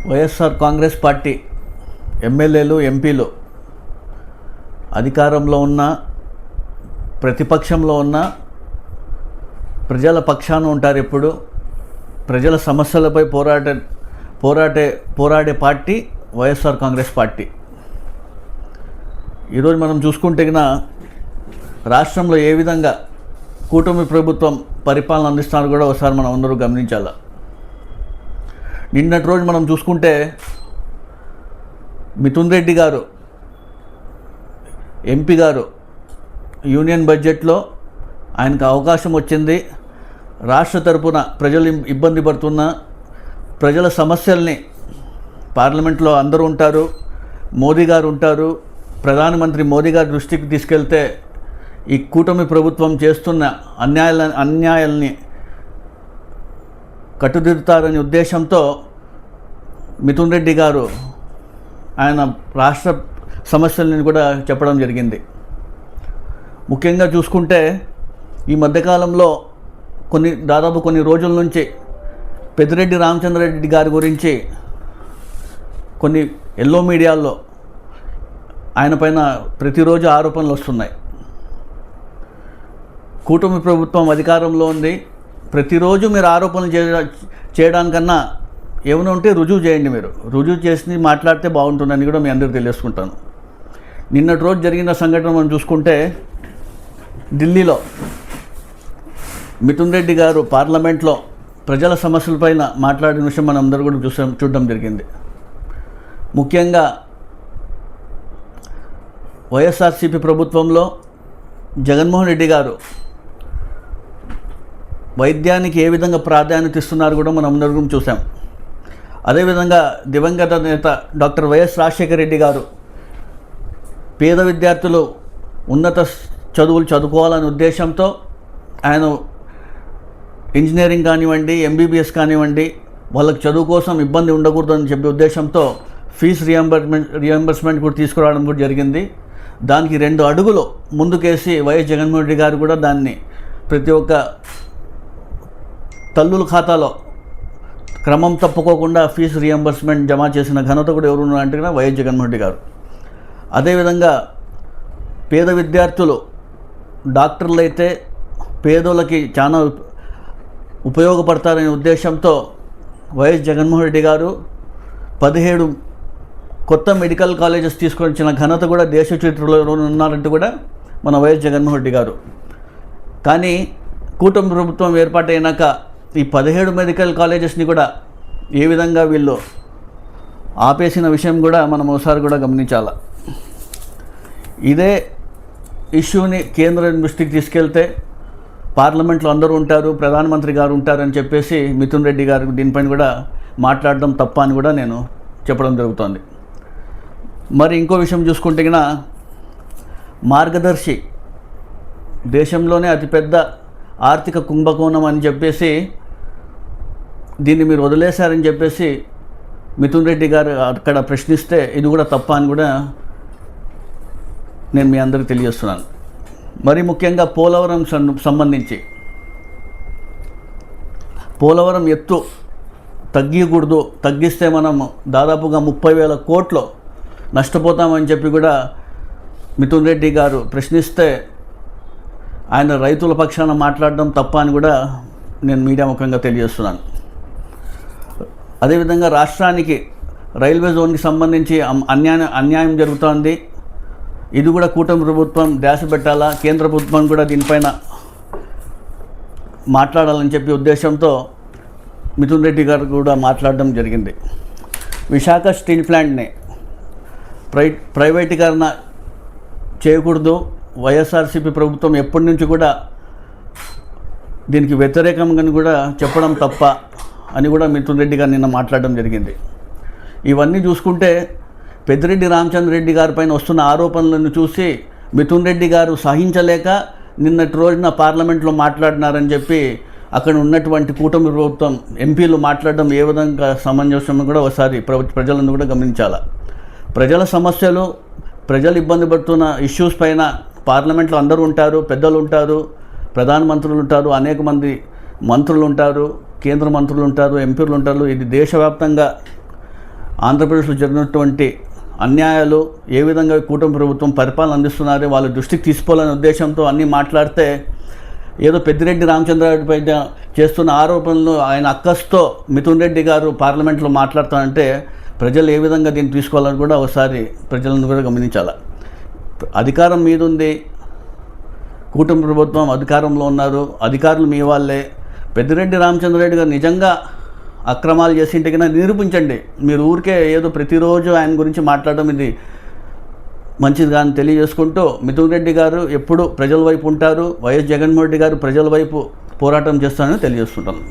YSR Congress party ఎమ్మెల్యేలు ఎంపీలు అధికారంలో ఉన్న ప్రతిపక్షంలో ఉన్న ప్రజల పక్షాన ఉంటారు. ఎప్పుడు ప్రజల సమస్యలపై పోరాడే పార్టీ వైఎస్ఆర్ కాంగ్రెస్ పార్టీ. ఈరోజు మనం చూసుకుంటే రాష్ట్రంలో ఏ విధంగా కూటమి ప్రభుత్వం పరిపాలన అందిస్తున్నారు కూడా ఒకసారి మనం అందరూ గమనించాలి. నిన్నటి రోజు మనం చూసుకుంటే మిథున్ రెడ్డి గారు ఎంపీ గారు యూనియన్ బడ్జెట్లో ఆయనకు అవకాశం వచ్చింది. రాష్ట్ర తరపున ప్రజలు ఇబ్బంది పడుతున్న ప్రజల సమస్యల్ని పార్లమెంట్లో అందరూ ఉంటారు, మోదీ గారు ఉంటారు, ప్రధానమంత్రి మోదీ గారి దృష్టికి తీసుకెళ్తే ఈ కూటమి ప్రభుత్వం చేస్తున్న అన్యాయాల్ని కట్టుదిద్దుతారనే ఉద్దేశంతో మిథున్ రెడ్డి గారు ఆయన రాష్ట్ర సమస్యలను కూడా చెప్పడం జరిగింది. ముఖ్యంగా చూసుకుంటే ఈ మధ్యకాలంలో దాదాపు కొన్ని రోజుల నుంచి పెద్దిరెడ్డి రామచంద్రారెడ్డి గారి గురించి కొన్ని ఎల్లో మీడియాల్లో ఆయన పైన ప్రతిరోజు ఆరోపణలు వస్తున్నాయి. కూటమి ప్రభుత్వం అధికారంలో ఉంది, ప్రతిరోజు మీరు ఆరోపణలు చేయడానికన్నా ఏమైనా ఉంటే రుజువు చేయండి. మీరు రుజువు చేసి మాట్లాడితే బాగుంటుందని కూడా మీ అందరికీ తెలియజేసుకుంటాను. నిన్నటి రోజు జరిగిన సంఘటన మనం చూసుకుంటే ఢిల్లీలో మిథున్ రెడ్డి గారు పార్లమెంట్లో ప్రజల సమస్యలపైన మాట్లాడిన విషయం మనం అందరూ కూడా చూడడం జరిగింది. ముఖ్యంగా వైఎస్ఆర్సీపీ ప్రభుత్వంలో జగన్మోహన్ రెడ్డి గారు వైద్యానికి ఏ విధంగా ప్రాధాన్యత ఇస్తున్నారు కూడా మనం అందరం చూసాం. అదేవిధంగా దివంగత నేత డాక్టర్ వైఎస్ రాజశేఖర రెడ్డి గారు పేద విద్యార్థులు ఉన్నత చదువులు చదువుకోవాలనే ఉద్దేశంతో ఆయన ఇంజనీరింగ్ కానివ్వండి, ఎంబీబీఎస్ కానివ్వండి, వాళ్ళకి చదువు కోసం ఇబ్బంది ఉండకూడదని చెప్పే ఉద్దేశంతో ఫీజు రియంబర్స్మెంట్ కూడా తీసుకురావడం కూడా జరిగింది. దానికి 2 అడుగులు ముందుకేసి వైఎస్ జగన్మోహన్ రెడ్డి గారు కూడా దాన్ని ప్రతి ఒక్క తల్లుల ఖాతాలో క్రమం తప్పుకోకుండా ఫీజు రియంబర్స్మెంట్ జమ చేసిన ఘనత కూడా ఎవరు అంటే వైఎస్ జగన్మోహన్ రెడ్డి గారు. అదేవిధంగా పేద విద్యార్థులు డాక్టర్లు అయితే పేదోళ్ళకి చాలా ఉపయోగపడతారనే ఉద్దేశంతో వైఎస్ జగన్మోహన్ రెడ్డి గారు 17 కొత్త మెడికల్ కాలేజెస్ తీసుకొని వచ్చిన ఘనత కూడా దేశ చరిత్రలో ఉన్నారంటూ కూడా మన వైఎస్ జగన్మోహన్ రెడ్డి గారు. కానీ కూటమి ప్రభుత్వం ఏర్పాటైనాక ఈ 17 మెడికల్ కాలేజెస్ని కూడా ఏ విధంగా వీళ్ళు ఆపేసిన విషయం కూడా మనం ఒకసారి కూడా గమనించాలి. ఇదే ఇష్యూని కేంద్ర దృష్టికి తీసుకెళ్తే పార్లమెంట్లో అందరూ ఉంటారు, ప్రధానమంత్రి గారు ఉంటారని చెప్పేసి మిథున్ రెడ్డి గారు దీనిపైన కూడా మాట్లాడడం తప్ప అని కూడా నేను చెప్పడం జరుగుతుంది. మరి ఇంకో విషయం చూసుకుంటే మార్గదర్శి దేశంలోనే అతిపెద్ద ఆర్థిక కుంభకోణం అని చెప్పేసి దీన్ని మీరు వదిలేశారని చెప్పేసి మిథున్ రెడ్డి గారు అక్కడ ప్రశ్నిస్తే ఇది కూడా తప్ప అని కూడా నేను మీ అందరికీ తెలియజేస్తున్నాను. మరి ముఖ్యంగా పోలవరం సంబంధించి పోలవరం ఎత్తు తగ్గకూడదు, తగ్గిస్తే మనం దాదాపుగా 30,000 కోట్లు నష్టపోతామని చెప్పి కూడా మిథున్ రెడ్డి గారు ప్రశ్నిస్తే ఆయన రైతుల పక్షాన మాట్లాడడం తప్ప అని కూడా నేను మీడియా ముఖంగా తెలియజేస్తున్నాను. అదేవిధంగా రాష్ట్రానికి రైల్వే జోన్కి సంబంధించి అన్యాయం జరుగుతోంది. ఇది కూడా కూటమి ప్రభుత్వం ధ్యాస పెట్టాలా, కేంద్ర ప్రభుత్వం కూడా దీనిపైన మాట్లాడాలని చెప్పి ఉద్దేశంతో మిథున్ రెడ్డి గారు కూడా మాట్లాడడం జరిగింది. విశాఖ స్టీల్ ప్లాంట్ని ప్రైవేటీకరణ చేయకూడదు, వైఎస్ఆర్సీపీ ప్రభుత్వం ఎప్పటి నుంచి కూడా దీనికి వ్యతిరేకంగా కూడా చెప్పడం తప్ప అని కూడా మిథున్ రెడ్డి గారు నిన్న మాట్లాడడం జరిగింది. ఇవన్నీ చూసుకుంటే పెద్దిరెడ్డి రామచంద్రారెడ్డి గారి పైన వస్తున్న ఆరోపణలను చూసి మిథున్ రెడ్డి గారు సహించలేక నిన్నటి రోజున పార్లమెంట్లో మాట్లాడినారని చెప్పి అక్కడ ఉన్నటువంటి కూటమి ప్రభుత్వం ఎంపీలు మాట్లాడడం ఏ విధంగా సమంజసం కూడా ఒకసారి ప్రజలను కూడా గమనించాలి. ప్రజల సమస్యలు, ప్రజలు ఇబ్బంది పడుతున్న ఇష్యూస్ పైన పార్లమెంట్లో అందరూ ఉంటారు, పెద్దలు ఉంటారు, ప్రధానమంత్రులు ఉంటారు, అనేక మంది మంత్రులు ఉంటారు, కేంద్ర మంత్రులు ఉంటారు, ఎంపీలు ఉంటారు. ఇది దేశవ్యాప్తంగా ఆంధ్రప్రదేశ్లో జరిగినటువంటి అన్యాయాలు ఏ విధంగా కూటమి ప్రభుత్వం పరిపాలన అందిస్తున్నారు వాళ్ళ దృష్టికి తీసుకోవాలనే ఉద్దేశంతో అన్నీ మాట్లాడితే ఏదో పెద్దిరెడ్డి రామచంద్రారెడ్డి పైన చేస్తున్న ఆరోపణలు ఆయన అక్కస్తో మిథున్ రెడ్డి గారు పార్లమెంట్లో మాట్లాడుతానంటే ప్రజలు ఏ విధంగా దీన్ని తీసుకోవాలని కూడా ఒకసారి ప్రజలను కూడా గమనించాలి. అధికారం మీదుంది, కూటమి ప్రభుత్వం అధికారంలో ఉన్నారు, అధికారులు మీ వాళ్ళే. పెద్దిరెడ్డి రామచంద్రారెడ్డి గారు నిజంగా అక్రమాలు చేసింటే కన్నా నిరూపించండి. మీరు ఊరికే ఏదో ప్రతిరోజు ఆయన గురించి మాట్లాడడం ఇది మంచిది కానీ తెలియజేసుకుంటూ, మిథున్ రెడ్డి గారు ఎప్పుడు ప్రజల వైపు ఉంటారు, వైఎస్ జగన్మోహన్ రెడ్డి గారు ప్రజల వైపు పోరాటం చేస్తారని తెలియజేస్తుంటాను.